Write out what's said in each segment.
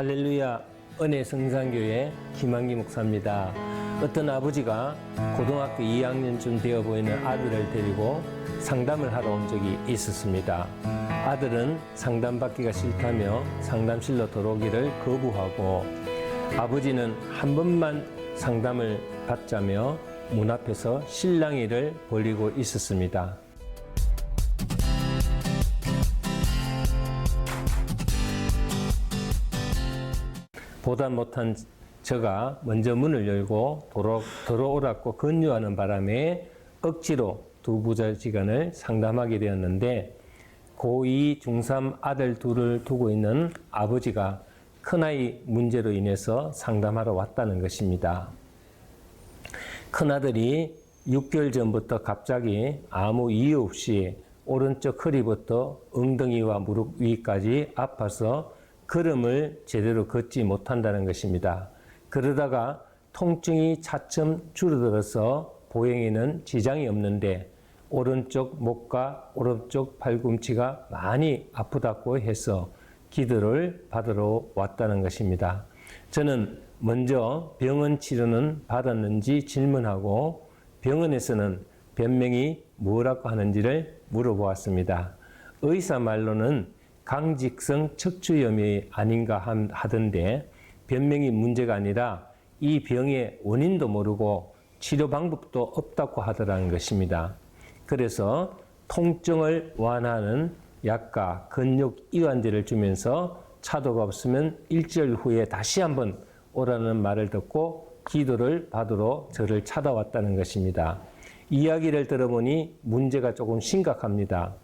할렐루야, 은혜 성산교회 김한기 목사입니다. 어떤 아버지가 고등학교 2학년쯤 되어 보이는 아들을 데리고 상담을 하러 온 적이 있었습니다. 아들은 상담받기가 싫다며 상담실로 들어오기를 거부하고, 아버지는 한 번만 상담을 받자며 문 앞에서 실랑이를 벌이고 있었습니다. 보다 못한 저가 먼저 문을 열고 들어오라고 권유하는 바람에 억지로 두 부자지간을 상담하게 되었는데, 고2, 중3 아들 둘을 두고 있는 아버지가 큰아이 문제로 인해서 상담하러 왔다는 것입니다. 큰아들이 6개월 전부터 갑자기 아무 이유 없이 오른쪽 허리부터 엉덩이와 무릎 위까지 아파서 걸음을 제대로 걷지 못한다는 것입니다. 그러다가 통증이 차츰 줄어들어서 보행에는 지장이 없는데 오른쪽 목과 오른쪽 팔꿈치가 많이 아프다고 해서 기도를 받으러 왔다는 것입니다. 저는 먼저 병원 치료는 받았는지 질문하고 병원에서는 변명이 뭐라고 하는지를 물어보았습니다. 의사 말로는 강직성 척추염이 아닌가 하던데, 변명이 문제가 아니라 이 병의 원인도 모르고 치료 방법도 없다고 하더라는 것입니다. 그래서 통증을 완화하는 약과 근육 이완제를 주면서 차도가 없으면 일주일 후에 다시 한번 오라는 말을 듣고 기도를 받으러 저를 찾아왔다는 것입니다. 이야기를 들어보니 문제가 조금 심각합니다.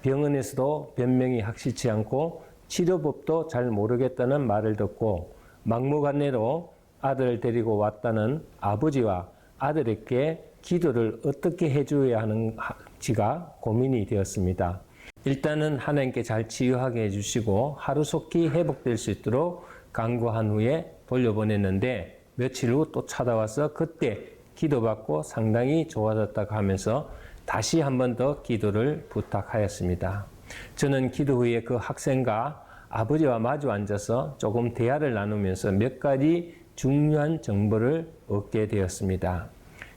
병원에서도 변명이 확실치 않고 치료법도 잘 모르겠다는 말을 듣고 막무가내로 아들을 데리고 왔다는 아버지와 아들에게 기도를 어떻게 해줘야 하는지가 고민이 되었습니다. 일단은 하나님께 잘 치유하게 해주시고 하루속히 회복될 수 있도록 간구한 후에 돌려보냈는데, 며칠 후 또 찾아와서 그때 기도받고 상당히 좋아졌다고 하면서 다시 한 번 더 기도를 부탁하였습니다. 저는 기도 후에 그 학생과 아버지와 마주 앉아서 조금 대화를 나누면서 몇 가지 중요한 정보를 얻게 되었습니다.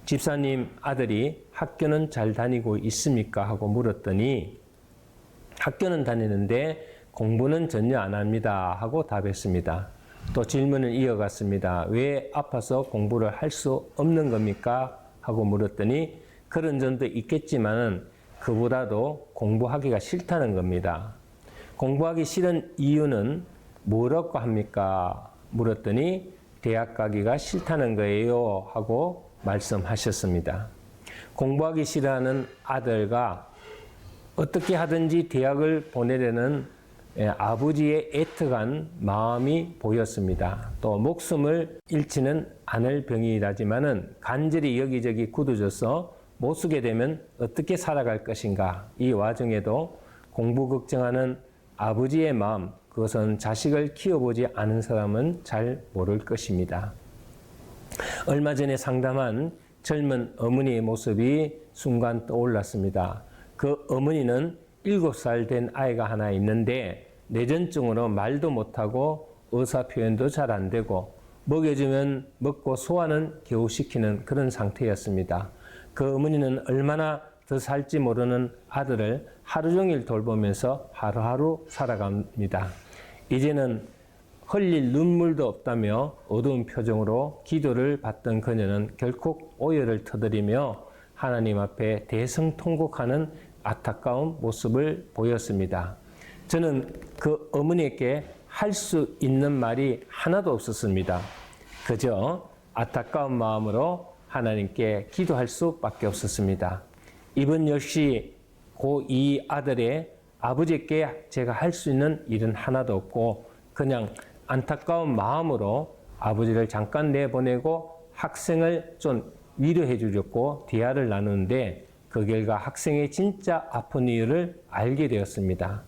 집사님 아들이 학교는 잘 다니고 있습니까? 하고 물었더니 학교는 다니는데 공부는 전혀 안 합니다 하고 답했습니다. 또 질문을 이어갔습니다. 왜 아파서 공부를 할 수 없는 겁니까? 하고 물었더니 그런 점도 있겠지만 그보다도 공부하기가 싫다는 겁니다. 공부하기 싫은 이유는 뭐라고 합니까? 물었더니 대학 가기가 싫다는 거예요 하고 말씀하셨습니다. 공부하기 싫어하는 아들과 어떻게 하든지 대학을 보내려는 아버지의 애틋한 마음이 보였습니다. 또 목숨을 잃지는 않을 병이라지만은 간절히 여기저기 굳어져서 못 쓰게 되면 어떻게 살아갈 것인가. 이 와중에도 공부 걱정하는 아버지의 마음, 그것은 자식을 키워보지 않은 사람은 잘 모를 것입니다. 얼마 전에 상담한 젊은 어머니의 모습이 순간 떠올랐습니다. 그 어머니는 7살 된 아이가 하나 있는데 뇌전증으로 말도 못하고 의사 표현도 잘 안 되고 먹여주면 먹고 소화는 겨우 시키는 그런 상태였습니다. 그 어머니는 얼마나 더 살지 모르는 아들을 하루 종일 돌보면서 하루하루 살아갑니다. 이제는 흘릴 눈물도 없다며 어두운 표정으로 기도를 받던 그녀는 결국 오열을 터뜨리며 하나님 앞에 대성통곡하는 안타까운 모습을 보였습니다. 저는 그 어머니에게 할 수 있는 말이 하나도 없었습니다. 그저 안타까운 마음으로 하나님께 기도할 수밖에 없었습니다. 이번 역시 고2 아들의 아버지께 제가 할 수 있는 일은 하나도 없고 그냥 안타까운 마음으로 아버지를 잠깐 내보내고 학생을 좀 위로해 주려고 대화를 나누는데, 그 결과 학생의 진짜 아픈 이유를 알게 되었습니다.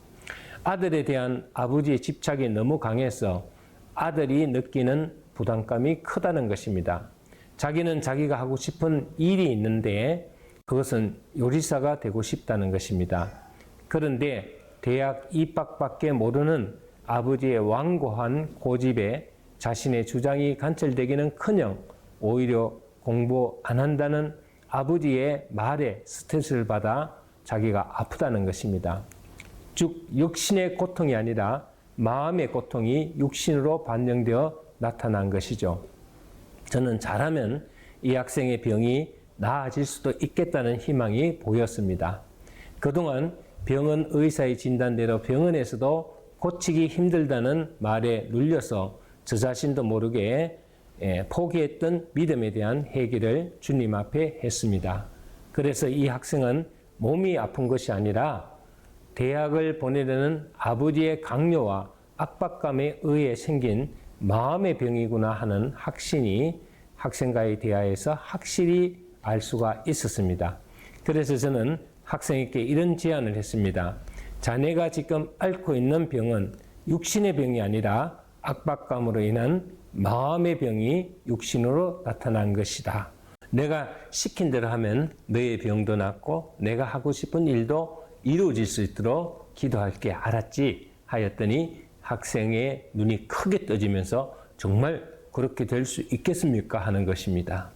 아들에 대한 아버지의 집착이 너무 강해서 아들이 느끼는 부담감이 크다는 것입니다. 자기는 자기가 하고 싶은 일이 있는데 그것은 요리사가 되고 싶다는 것입니다. 그런데 대학 입학밖에 모르는 아버지의 완고한 고집에 자신의 주장이 관철되기는커녕 오히려 공부 안 한다는 아버지의 말에 스트레스를 받아 자기가 아프다는 것입니다. 즉 육신의 고통이 아니라 마음의 고통이 육신으로 반영되어 나타난 것이죠. 저는 잘하면 이 학생의 병이 나아질 수도 있겠다는 희망이 보였습니다. 그동안 병은 의사의 진단대로 병원에서도 고치기 힘들다는 말에 눌려서 저 자신도 모르게 포기했던 믿음에 대한 회개를 주님 앞에 했습니다. 그래서 이 학생은 몸이 아픈 것이 아니라 대학을 보내려는 아버지의 강요와 압박감에 의해 생긴 마음의 병이구나 하는 확신이 학생과의 대화에서 확실히 알 수가 있었습니다. 그래서 저는 학생에게 이런 제안을 했습니다. 자네가 지금 앓고 있는 병은 육신의 병이 아니라 압박감으로 인한 마음의 병이 육신으로 나타난 것이다. 내가 시킨 대로 하면 너의 병도 낫고 내가 하고 싶은 일도 이루어질 수 있도록 기도할게, 알았지? 하였더니 학생의 눈이 크게 떠지면서 정말 그렇게 될 수 있겠습니까? 하는 것입니다.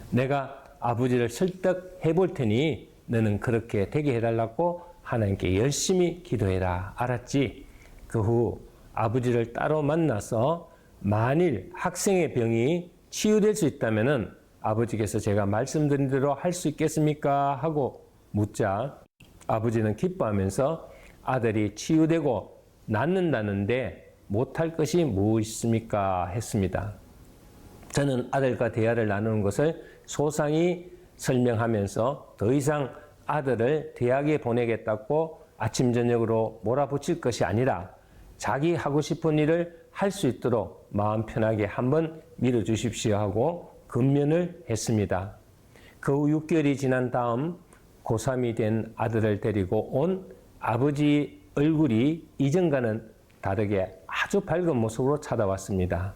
내가 아버지를 설득해 볼 테니 너는 그렇게 되게 해달라고 하나님께 열심히 기도해라, 알았지? 그 후 아버지를 따로 만나서 만일 학생의 병이 치유될 수 있다면 아버지께서 제가 말씀드린 대로 할 수 있겠습니까? 하고 묻자 아버지는 기뻐하면서 아들이 치유되고 낫는다는데 못할 것이 무엇입니까? 했습니다. 저는 아들과 대화를 나누는 것을 소상히 설명하면서 더 이상 아들을 대학에 보내겠다고 아침 저녁으로 몰아붙일 것이 아니라 자기 하고 싶은 일을 할 수 있도록 마음 편하게 한번 밀어주십시오 하고 근면을 했습니다. 그 후 6개월이 지난 다음 고3이 된 아들을 데리고 온 아버지 얼굴이 이전과는 다르게 아주 밝은 모습으로 찾아왔습니다.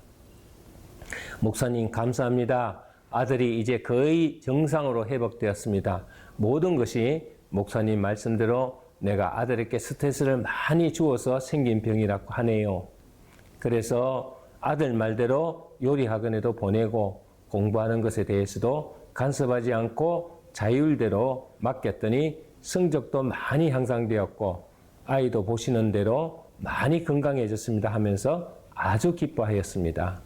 목사님 감사합니다. 아들이 이제 거의 정상으로 회복되었습니다. 모든 것이 목사님 말씀대로 내가 아들에게 스트레스를 많이 주어서 생긴 병이라고 하네요. 그래서 아들 말대로 요리학원에도 보내고 공부하는 것에 대해서도 간섭하지 않고 자율대로 맡겼더니 성적도 많이 향상되었고 아이도 보시는 대로 많이 건강해졌습니다 하면서 아주 기뻐하였습니다.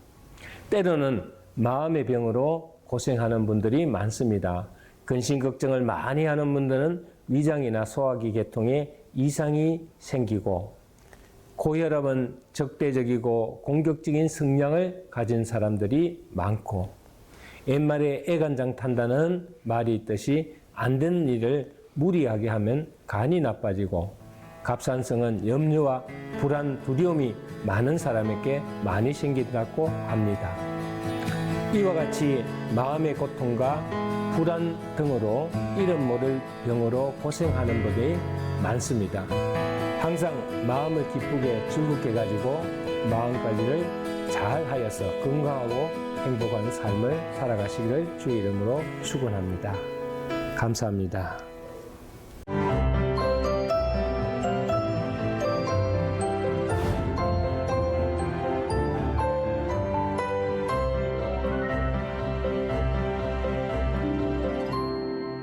때로는 마음의 병으로 고생하는 분들이 많습니다. 근심 걱정을 많이 하는 분들은 위장이나 소화기 계통에 이상이 생기고 고혈압은 적대적이고 공격적인 성향을 가진 사람들이 많고 옛말에 애간장 탄다는 말이 있듯이 안 되는 일을 무리하게 하면 간이 나빠지고 갑상선은 염려와 불안, 두려움이 많은 사람에게 많이 생긴다고 합니다. 이와 같이 마음의 고통과 불안 등으로 이름 모를 병으로 고생하는 분이 많습니다. 항상 마음을 기쁘게 즐겁게 가지고 마음 관리를 잘 하여서 건강하고 행복한 삶을 살아가시기를 주의 이름으로 축원합니다. 감사합니다.